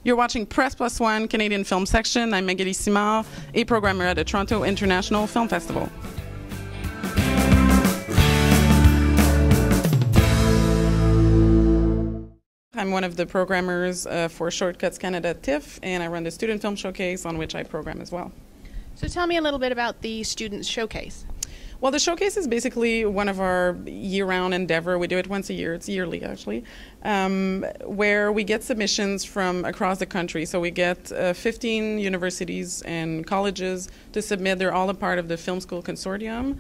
You're watching Press Plus One Canadian Film Section. I'm Magali Simard, a programmer at the Toronto International Film Festival. I'm one of the programmers for Shortcuts Canada TIFF, and I run the Student Film Showcase, on which I program as well. So tell me a little bit about the Student Showcase. Well, the showcase is basically one of our year-round endeavor. We do it once a year. It's yearly, actually, where we get submissions from across the country. So we get 15 universities and colleges to submit. They're all a part of the Film School Consortium.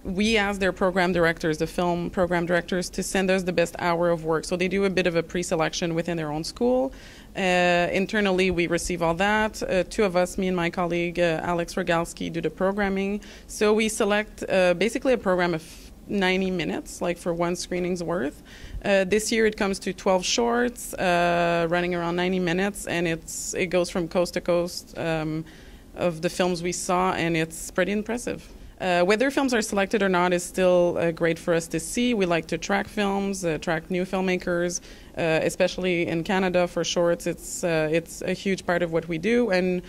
We ask their program directors, the film program directors, to send us the best hour of work. So they do a bit of a pre-selection within their own school. Internally, we receive all that. Two of us, me and my colleague Alex Rogalski, do the programming. So we select basically a program of 90 minutes, like for one screening's worth. This year it comes to 12 shorts, running around 90 minutes, and it goes from coast to coast of the films we saw, and it's pretty impressive. Whether films are selected or not is still great for us to see. We like to track films, track new filmmakers, especially in Canada for shorts. It's a huge part of what we do. And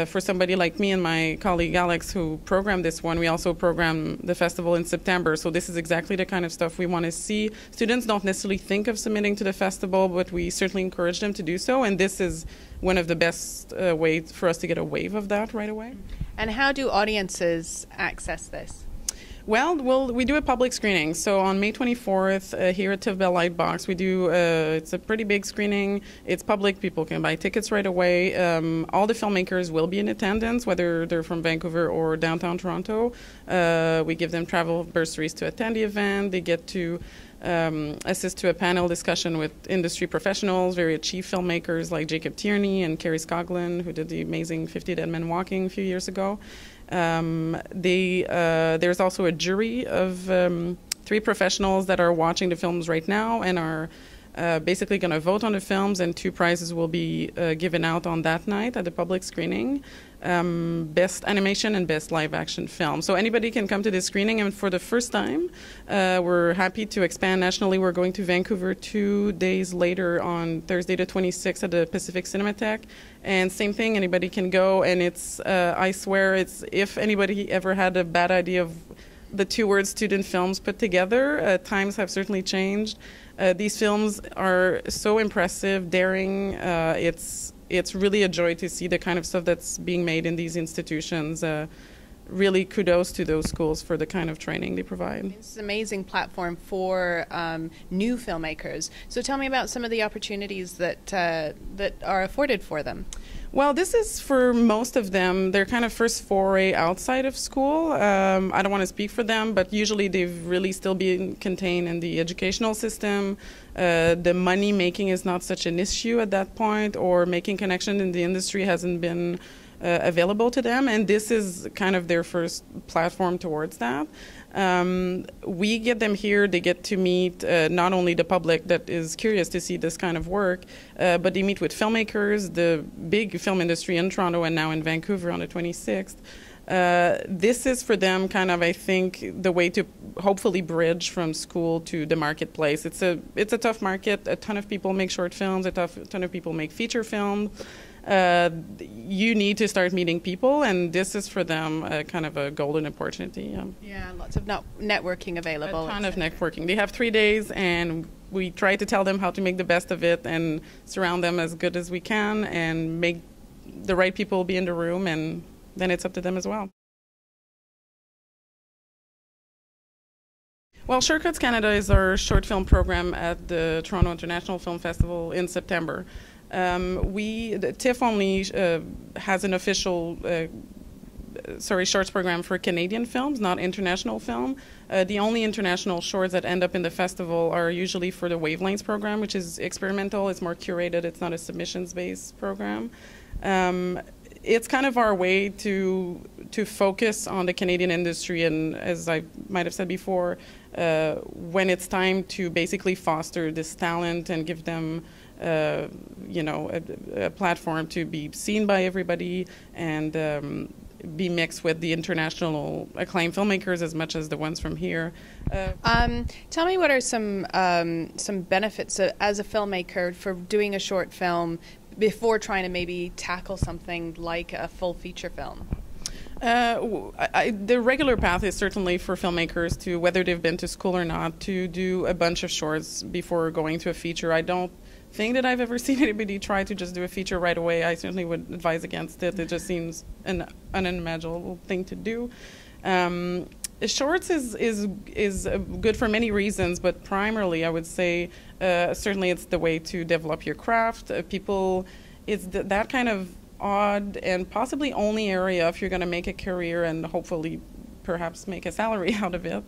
for somebody like me and my colleague Alex, who programmed this one, we also program the festival in September. So this is exactly the kind of stuff we want to see. Students don't necessarily think of submitting to the festival, but we certainly encourage them to do so. And this is one of the best ways for us to get a wave of that right away. And how do audiences access this? Well, we do a public screening. So on May 24th, here at TIFF Bell Lightbox, we do, it's a pretty big screening. It's public. People can buy tickets right away. All the filmmakers will be in attendance, whether they're from Vancouver or downtown Toronto. We give them travel bursaries to attend the event. They get to assist to a panel discussion with industry professionals, very achieved filmmakers like Jacob Tierney and Carrie Scoglin, who did the amazing 50 Dead Men Walking a few years ago. There's also a jury of 3 professionals that are watching the films right now and are basically going to vote on the films, and 2 prizes will be given out on that night at the public screening. Best animation and best live action film. So anybody can come to this screening, and for the first time, we're happy to expand nationally. We're going to Vancouver 2 days later on Thursday the 26th at the Pacific Cinematheque. And same thing, anybody can go, and it's, I swear, it's, if anybody ever had a bad idea of the 2 words student films put together, times have certainly changed. These films are so impressive, daring. It's really a joy to see the kind of stuff that's being made in these institutions. Really kudos to those schools for the kind of training they provide. It's an amazing platform for new filmmakers. So tell me about some of the opportunities that are afforded for them. Well, this is for most of them their kind of first foray outside of school. I don't want to speak for them, but usually they've really still been contained in the educational system. The money making is not such an issue at that point, or making connection in the industry hasn't been available to them, and this is kind of their first platform towards that. We get them here, they get to meet not only the public that is curious to see this kind of work, but they meet with filmmakers, the big film industry in Toronto and now in Vancouver on the 26th. This is for them kind of, I think, the way to hopefully bridge from school to the marketplace. It's a tough market. A ton of people make short films, a ton of people make feature films. You need to start meeting people, and this is for them kind of a golden opportunity. Yeah, lots of networking available. A ton of networking. They have 3 days, and we try to tell them how to make the best of it and surround them as good as we can and make the right people be in the room, and then it's up to them as well. Well, Shortcuts Canada is our short film program at the Toronto International Film Festival in September. The TIFF only has an official shorts program for Canadian films, not international film. The only international shorts that end up in the festival are usually for the Wavelengths program, which is experimental. It's more curated. It's not a submissions-based program. It's kind of our way to focus on the Canadian industry, and as I might have said before, when it's time to basically foster this talent and give them a platform to be seen by everybody, and be mixed with the international acclaimed filmmakers as much as the ones from here. Tell me, what are some benefits as a filmmaker for doing a short film before trying to maybe tackle something like a full feature film? The regular path is certainly for filmmakers to, whether they've been to school or not, to do a bunch of shorts before going to a feature. I don't think that I've ever seen anybody try to just do a feature right away. I certainly would advise against it. It just seems an unimaginable thing to do. Shorts is good for many reasons, but primarily I would say certainly it's the way to develop your craft. It's that kind of odd and possibly only area, if you're going to make a career and hopefully perhaps make a salary out of it,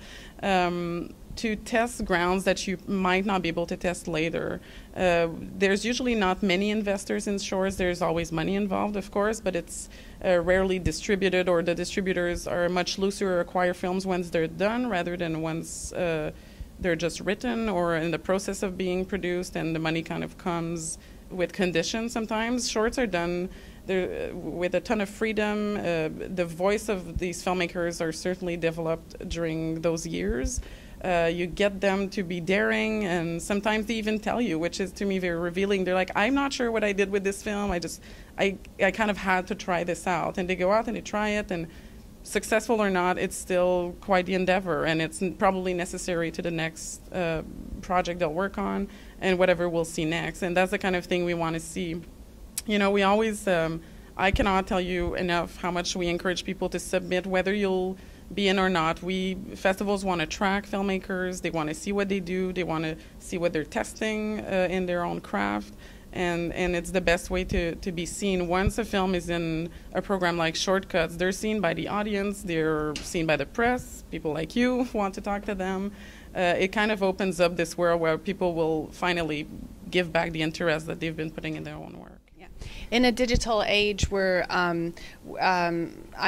to test grounds that you might not be able to test later. There's usually not many investors in shorts. There's always money involved, of course, but it's rarely distributed, or the distributors are much looser, acquire films once they're done rather than once they're just written or in the process of being produced, and the money kind of comes with conditions sometimes. Shorts are done with a ton of freedom. The voice of these filmmakers are certainly developed during those years. You get them to be daring, and sometimes they even tell you, which is to me very revealing. They're like, I'm not sure what I did with this film. I kind of had to try this out. And they go out and they try it, and successful or not, it's still quite the endeavor, and it's probably necessary to the next project they'll work on and whatever we'll see next. And that's the kind of thing we want to see. You know, we always, I cannot tell you enough how much we encourage people to submit, whether you'll be in or not. Festivals want to track filmmakers. They want to see what they do. They want to see what they're testing in their own craft. And it's the best way to be seen. Once a film is in a program like Shortcuts, they're seen by the audience, they're seen by the press, people like you want to talk to them. It kind of opens up this world where people will finally give back the interest that they've been putting in their own work. In a digital age where I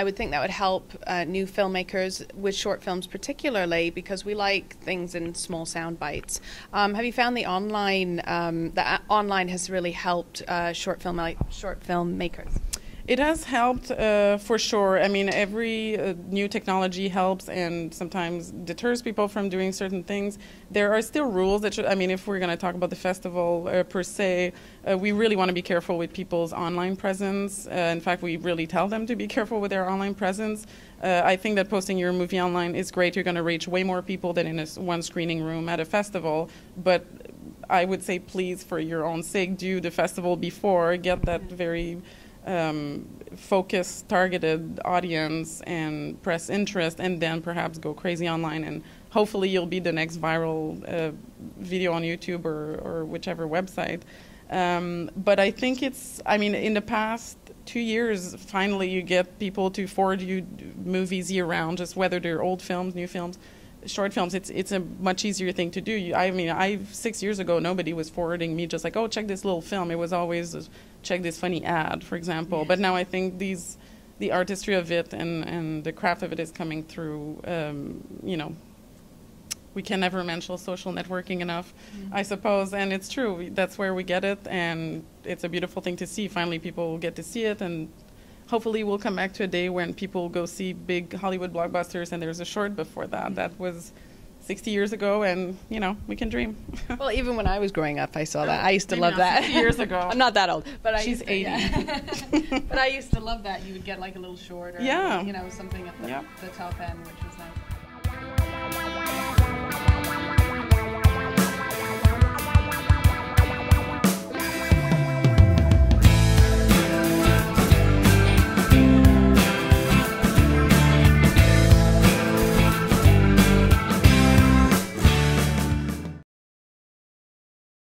would think that would help new filmmakers with short films particularly, because we like things in small sound bites. Have you found the online has really helped short film makers? It has helped for sure. I mean, every new technology helps and sometimes deters people from doing certain things. There are still rules that if we're going to talk about the festival per se, we really want to be careful with people's online presence. In fact, we really tell them to be careful with their online presence. I think that posting your movie online is great. You're going to reach way more people than in one screening room at a festival. But I would say, please, for your own sake, do the festival before. Get that very focused, targeted audience and press interest, and then perhaps go crazy online, and hopefully you'll be the next viral video on YouTube or whichever website. But I think in the past 2 years, finally you get people to forward you movies year round, just whether they're old films, new films, short films. It's a much easier thing to do. 6 years ago, nobody was forwarding me just like, oh, check this little film. It was always check this funny ad, for example. But now I think the artistry of it and the craft of it is coming through. We can never mention social networking enough, I suppose, and it's true. That's where we get it, and it's a beautiful thing to see. Finally, people get to see it, and hopefully we'll come back to a day when people go see big Hollywood blockbusters and there's a short before that. That was 60 years ago, and, we can dream. Well, even when I was growing up, I saw that. I used to love that. 60 years ago. I'm not that old, but She's 80. Yeah. But I used to love that. You would get like a little short or, something at the top end, which was